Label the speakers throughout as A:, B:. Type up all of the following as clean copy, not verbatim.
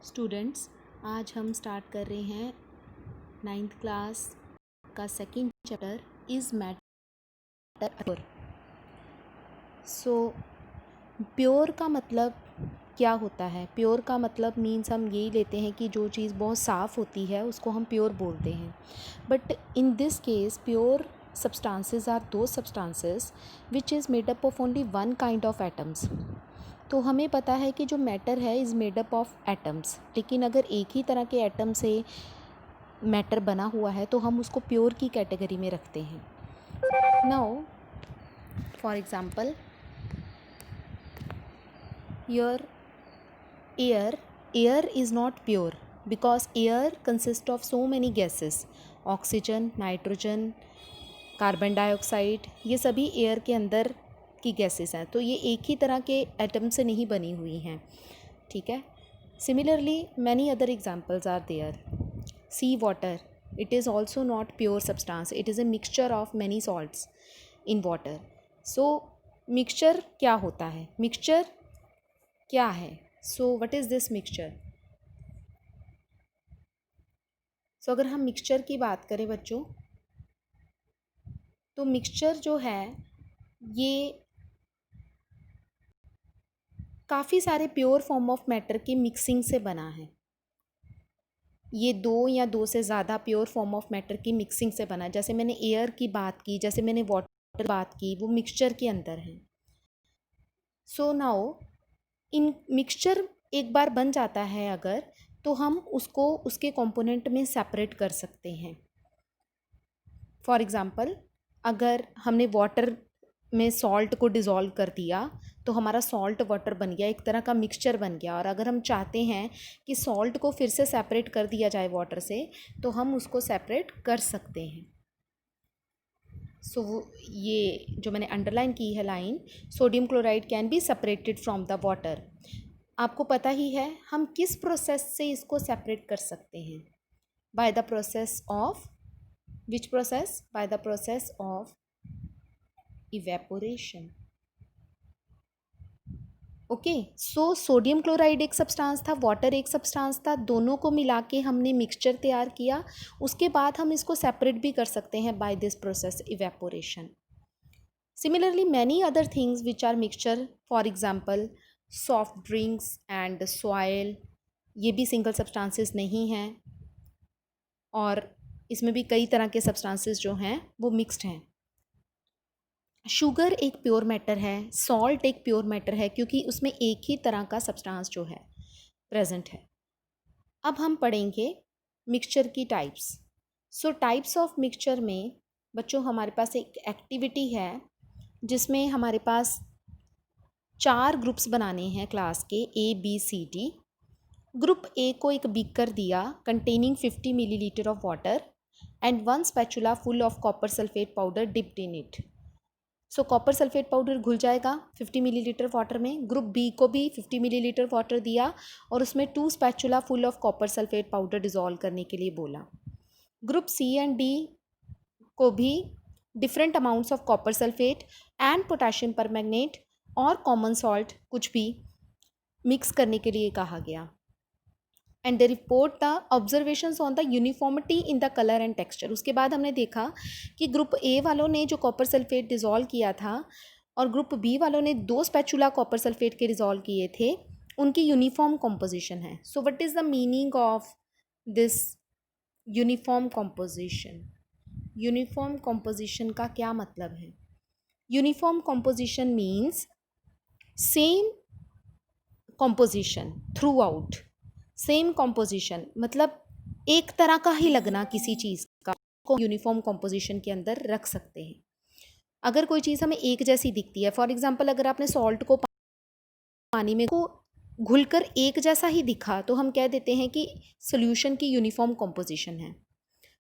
A: Students, आज हम start कर रहे हैं 9th क्लास का second chapter is matter pure. So pure का मतलब क्या होता है? प्योर का मतलब मीन्स हम यही लेते हैं कि जो चीज़ बहुत साफ़ होती है उसको हम प्योर बोलते हैं। But in this case pure substances are those substances which is made up of only one kind of atoms। तो हमें पता है कि जो मैटर है is made up of atoms, लेकिन अगर एक ही तरह के एटम से मैटर बना हुआ है तो हम उसको प्योर की कैटेगरी में रखते हैं। Now for example your air is not pure because air consist of so many gases, oxygen, nitrogen, carbon dioxide, ये सभी एयर के अंदर की गैसेस हैं, तो ये एक ही तरह के एटम से नहीं बनी हुई हैं। ठीक है। Similarly many other examples are there. Sea water, it is also not pure substance, it is a mixture of many salts in water. So mixture क्या होता है? मिक्सचर क्या है? So what is this mixture? So अगर हम mixture की बात करें बच्चों, तो मिक्सचर जो है ये काफ़ी सारे प्योर फॉर्म ऑफ मैटर की मिक्सिंग से बना है। ये दो या दो से ज़्यादा प्योर फॉर्म ऑफ मैटर की मिक्सिंग से बना है। जैसे मैंने एयर की बात की, जैसे मैंने वाटर बात की, वो मिक्सचर के अंदर है। सो नाउ इन मिक्सचर एक बार बन जाता है अगर, तो हम उसको उसके कंपोनेंट में सेपरेट कर सकते हैं। फॉर एग्ज़ाम्पल, अगर हमने वाटर में सॉल्ट को डिज़ोल्व कर दिया तो हमारा सॉल्ट वाटर बन गया, एक तरह का मिक्सचर बन गया। और अगर हम चाहते हैं कि सॉल्ट को फिर से सेपरेट कर दिया जाए वाटर से, तो हम उसको सेपरेट कर सकते हैं। सो ये जो मैंने अंडरलाइन की है line, sodium chloride can be separated from the water. आपको पता ही है हम किस प्रोसेस से इसको सेपरेट कर सकते हैं? By the process of which process? By the process of evaporation. Okay. So sodium chloride एक सब्सटेंस था, वाटर एक सब्सटेंस था, दोनों को मिला के हमने मिक्सचर तैयार किया। उसके बाद हम इसको सेपरेट भी कर सकते हैं by this process evaporation. Similarly many other things which are mixture, for example soft drinks and soil, ये भी सिंगल सब्सटेंसेस नहीं हैं, और इसमें भी कई तरह के सब्सटेंसेस जो हैं वो मिक्स्ड हैं। शुगर एक प्योर मैटर है, सॉल्ट एक प्योर मैटर है, क्योंकि उसमें एक ही तरह का सब्सटेंस जो है प्रेजेंट है। अब हम पढ़ेंगे मिक्सचर की types. So types of mixture में बच्चों हमारे पास एक एक्टिविटी है जिसमें हमारे पास 4 ग्रुप्स बनाने हैं क्लास के ABCD। ग्रुप ए को एक बीकर दिया containing 50 millilitre of water and 1 spatula full of copper sulphate powder dipped in it. So copper sulphate powder घुल जाएगा 50 मिलीलीटर वाटर में। ग्रुप बी को भी 50 मिलीलीटर वाटर दिया और उसमें 2 spatula full of copper sulphate powder dissolve करने के लिए बोला। ग्रुप सी एंड डी को भी different amounts of copper sulphate and potassium permanganate और कॉमन सॉल्ट कुछ भी मिक्स करने के लिए कहा गया। And they report the observations on the uniformity in the colour and texture. उसके बाद हमने देखा कि ग्रुप ए वालों ने जो कॉपर सल्फेट डिज़ोल्व किया था और ग्रुप बी वालों ने 2 स्पैचुला कॉपर सल्फेट के डिज़ोल्व किए थे, उनकी यूनिफॉर्म कॉम्पोजिशन है। So what is the meaning of this uniform composition? Uniform composition का क्या मतलब है? Uniform composition means same composition through out. Same composition मतलब एक तरह का ही लगना किसी चीज़ का को यूनिफॉर्म कॉम्पोजिशन के अंदर रख सकते हैं। अगर कोई चीज़ हमें एक जैसी दिखती है, फॉर एग्जांपल अगर आपने सॉल्ट को पानी में को घुलकर एक जैसा ही दिखा, तो हम कह देते हैं कि सोल्यूशन की यूनिफॉर्म कॉम्पोजिशन है।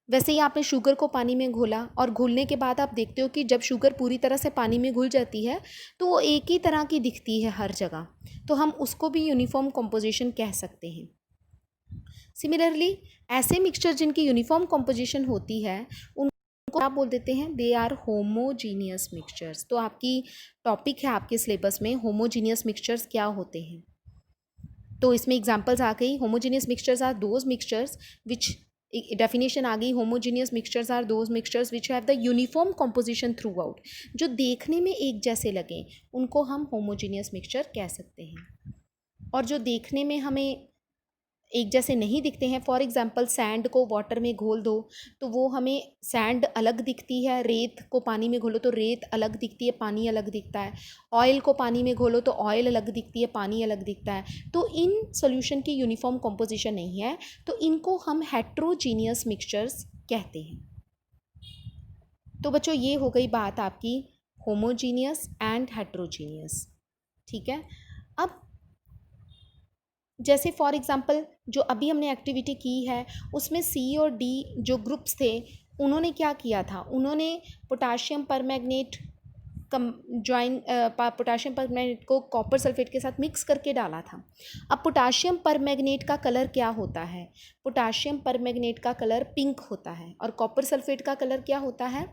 A: वैसे ही आपने शुगर को पानी में घोला और घुलने के बाद आप देखते हो कि जब शुगर पूरी तरह से पानी में घुल जाती है तो वो एक ही तरह की दिखती है हर जगह, तो हम उसको भी यूनिफॉर्म कॉम्पोजिशन कह सकते हैं। सिमिलरली ऐसे मिक्सचर जिनकी यूनिफॉर्म कॉम्पोजिशन होती है उनको क्या बोल देते हैं? They are homogeneous mixtures. तो आपकी टॉपिक है आपके सिलेबस में होमोजीनियस मिक्सचर्स क्या होते हैं। तो इसमें एग्जांपल्स आ गई, homogeneous mixtures are those mixtures which, definition आ गई, homogeneous mixtures are those mixtures which have the uniform composition throughout, जो देखने में एक जैसे लगें उनको हम होमोजेनियस मिक्सचर कह सकते हैं। और जो देखने में हमें एक जैसे नहीं दिखते हैं, फॉर एग्जांपल सैंड को वाटर में घोल दो तो वो हमें सैंड अलग दिखती है, रेत को पानी में घोलो तो रेत अलग दिखती है, पानी अलग दिखता है, ऑयल को पानी में घोलो तो ऑयल अलग दिखती है, पानी अलग दिखता है। तो इन सॉल्यूशन की यूनिफॉर्म कंपोजिशन नहीं है, तो इनको हम हेट्रोजीनियस मिक्सचर्स कहते हैं। तो बच्चों ये हो गई बात आपकी होमोजीनियस एंड हेट्रोजीनियस, ठीक है। अब जैसे फॉर एग्जांपल जो अभी हमने एक्टिविटी की है उसमें सी और डी जो ग्रुप्स थे उन्होंने क्या किया था, उन्होंने पोटाशियम परमैंगनेट पोटाशियम परमैंगनेट को कॉपर सल्फेट के साथ मिक्स करके डाला था। अब पोटाशियम परमैंगनेट का कलर क्या होता है, पोटाशियम परमैंगनेट का कलर पिंक होता है और कॉपर सल्फेट का कलर क्या होता है,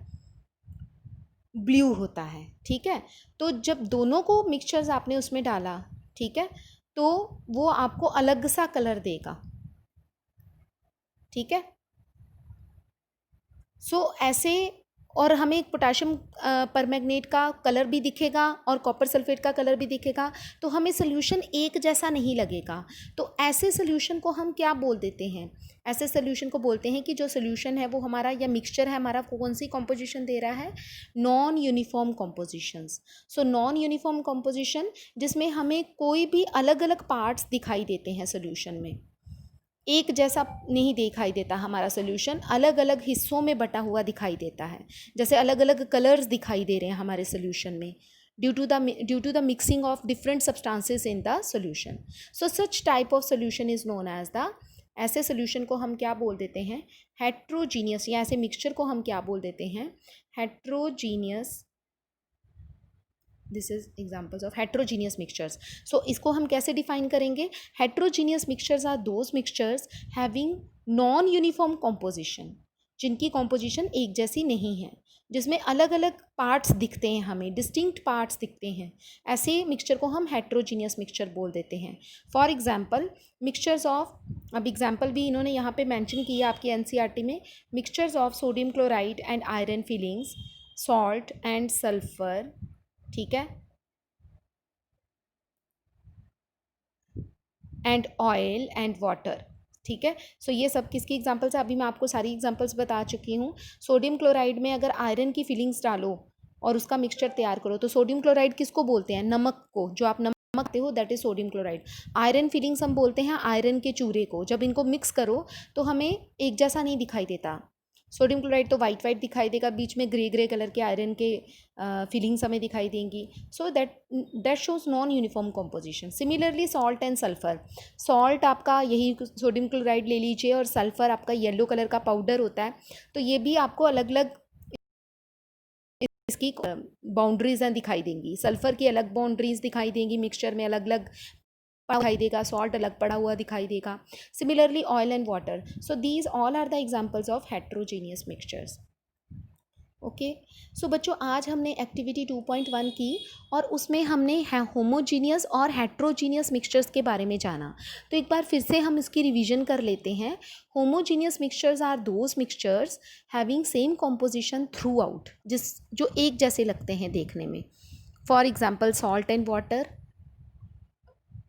A: ब्लू होता है, ठीक है। तो जब दोनों को मिक्सचर्स आपने उसमें डाला, ठीक है, तो वो आपको अलग सा कलर देगा, ठीक है। सो ऐसे, और हमें पोटाशियम परमैंगनेट का कलर भी दिखेगा और कॉपर सल्फेट का कलर भी दिखेगा, तो हमें सोल्यूशन एक जैसा नहीं लगेगा। तो ऐसे सोल्यूशन को हम क्या बोल देते हैं, ऐसे सोल्यूशन को बोलते हैं कि जो सोल्यूशन है वो हमारा या मिक्सचर है हमारा कौन सी कॉम्पोजिशन दे रहा है, non uniform compositions. So non uniform composition जिसमें हमें कोई भी अलग अलग पार्ट्स दिखाई देते हैं सोल्यूशन में, एक जैसा नहीं दिखाई देता हमारा सोल्यूशन, अलग अलग हिस्सों में बटा हुआ दिखाई देता है, जैसे अलग अलग कलर्स दिखाई दे रहे हैं हमारे सोल्यूशन में due to the mixing of different substances in the solution. So such type of solution is known as the, ऐसे सोल्यूशन को हम क्या बोल देते हैं, हेट्रोजीनियस, या ऐसे मिक्सचर को हम क्या बोल देते हैं, heterogeneous. This is examples of heterogeneous mixtures. So इसको हम कैसे डिफाइन करेंगे, heterogeneous mixtures are those mixtures having non uniform composition, जिनकी कॉम्पोजिशन एक जैसी नहीं है, जिसमें अलग अलग पार्ट्स दिखते हैं, हमें डिस्टिंक्ट पार्ट्स दिखते हैं, ऐसे मिक्सचर को हम हेट्रोजीनियस मिक्सचर बोल देते हैं। फॉर एग्जाम्पल मिक्सचर्स ऑफ, अब एग्जाम्पल भी इन्होंने यहाँ पे मेंशन किया आपकी एनसीईआरटी में, mixtures of sodium chloride and iron filings, salt and sulphur, ठीक है, एंड ऑयल एंड वाटर, ठीक है। सो ये सब किसकी एग्जांपल्स है, अभी मैं आपको सारी एग्जांपल्स बता चुकी हूँ। सोडियम क्लोराइड में अगर आयरन की फिलिंग्स डालो और उसका मिक्सचर तैयार करो तो सोडियम क्लोराइड किसको बोलते हैं, नमक को, जो आप नमक देखते हो that is sodium chloride. Iron filings हम बोलते हैं आयरन के चूरे को। जब इनको मिक्स करो तो हमें एक जैसा नहीं दिखाई देता, सोडियम क्लोराइड तो वाइट वाइट दिखाई देगा, बीच में ग्रे ग्रे कलर के आयरन के फिलिंग्स हमें दिखाई देंगी। So that shows non uniform composition. Similarly salt and sulphur, salt आपका यही सोडियम क्लोराइड ले लीजिए और सल्फर आपका येलो कलर का पाउडर होता है, तो ये भी आपको अलग अलग इसकी बाउंड्रीज दिखाई देंगी। सल्फर की अलग बाउंड्रीज दिखाई देंगी, मिक्सचर में अलग अलग दिखाई देगा, सॉल्ट अलग पड़ा हुआ दिखाई देगा। Similarly oil and water, so these all are the examples of heterogeneous mixtures. Okay, so बच्चों आज हमने एक्टिविटी 2.1 की और उसमें हमने होमोजीनियस और हेट्रोजीनियस मिक्सचर्स के बारे में जाना। तो एक बार फिर से हम इसकी रिवीजन कर लेते हैं। Homogeneous mixtures are those mixtures having same composition throughout, जो एक जैसे लगते हैं देखने में। For example salt and water,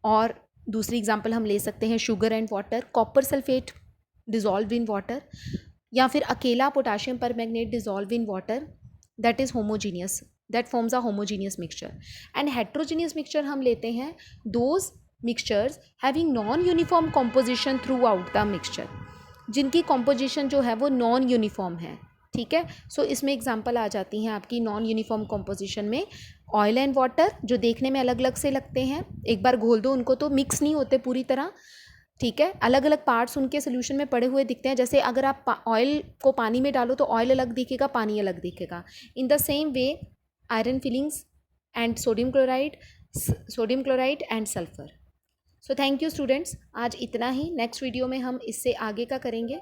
A: और दूसरी एग्जाम्पल हम ले सकते हैं sugar and water, copper sulphate dissolve in water, या फिर अकेला potassium permanganate dissolve in water, that is homogeneous, that forms a homogeneous mixture. And heterogeneous mixture हम लेते हैं those mixtures having non uniform composition through out the mixture, जिनकी composition जो है वो नॉन यूनिफॉर्म है, ठीक है। सो इसमें एग्जाम्पल आ जाती हैं आपकी नॉन यूनिफॉर्म कॉम्पोजिशन में ऑयल एंड वाटर, जो देखने में अलग अलग से लगते हैं, एक बार घोल दो उनको तो मिक्स नहीं होते पूरी तरह, ठीक है, अलग अलग पार्ट्स उनके सोल्यूशन में पड़े हुए दिखते हैं। जैसे अगर आप ऑयल को पानी में डालो तो ऑयल अलग दिखेगा, पानी अलग दिखेगा। In the same way iron filings and sodium chloride and sulphur. So thank you students, आज इतना ही। नेक्स्ट वीडियो में हम इससे आगे का करेंगे।